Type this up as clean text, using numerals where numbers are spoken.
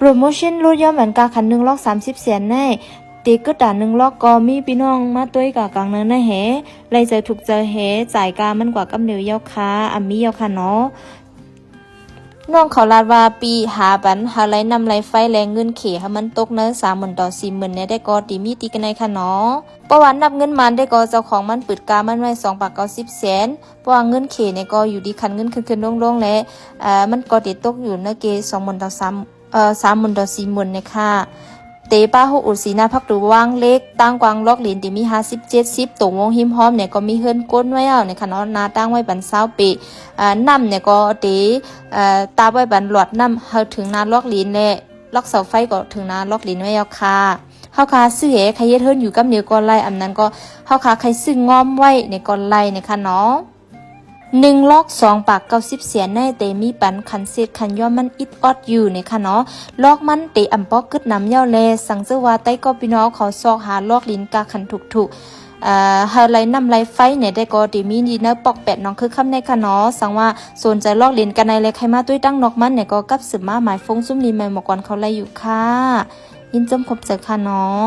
โปรโมชั่นลดย่อมเหมือนกาคัน1 ล็อก 30 แสนแน่ตีก็ด่า1 ล็อกก็มีพี่น้องมาต้วยกากลางนั้นนะเหไล่เจอถูกเจอเหจ่ายกามันกว่ากำเหนียวยาวค้าอัมมียาวค่ะเนาะน้องเขาลาดว่าปีหาบันหาไรนำไรไฟแรงเงินเขให้มันตกเนื้อ30,000 ต่อ 40,000เนี่ยได้ก็ตีมีตีกันในค่ะเนาะประวัตินับเงินมันได้ก็เจ้าของมันปิดกามันไว้290 แสนเพราะว่าเงินเขเนี่ยก็อยู่ดีคันเงินขึ้นๆลงๆและมันก็ติดตกอยู่ในเก20,000 ต่อ30,000 ต่อ 40,000เนี่ยค่ะเตป้าหูอุดสีหน้าพักดูว่างเล็กตั้งกวางล็อกเหรียญตีมี50 70ตรงวงหิมหอมเนี่ยก็มีเฮิรนก้นไว้เอาในค่ะเนาะนาตั้งไว้บัน20 ปีน้ำเนี่ยก็เตตาไว้บันหลอดน้ำเฮาถึงนาล็อกเหรียญและล็อกเสาไฟก็ถึงนาล็อกเหรียญไว้เอาค่ะเฮาค่ะซื้อใครเฮ็ดเฮิรนอยู่กับเหนียวก่อนไล่อันนั้นก็เฮาค่ะใครซื้องอมไว้ในก่อนไล่ในค่ะเนาะ1 ล็อก 2 ปาก 90 เสียนในเตมีปันคันเศษคันย่อมันอิดออดอยู่ในค่ะเนาะลอกมันเตอำปอกกึดน้ำเย้าแลสังเจว่าใต้ก็พี่น้องเขาซอกหาลอกลิ้นกาคันถูกหาไรนำไรไฟเนี่ยได้ก็ตีมีดีเนอปอกแปดน้องคือคำในค่ะเนาะสังว่าสนใจลอกลิ้นกันในเลยใครมาตุ้ยตั้งนอกมันเนี่ยก็กับสืบมาหมายฟงซุ่มลิ้นใหม่หมอกก่อนเขาไล่อยู่ค่ะยินจมขบใจค่ะเนาะ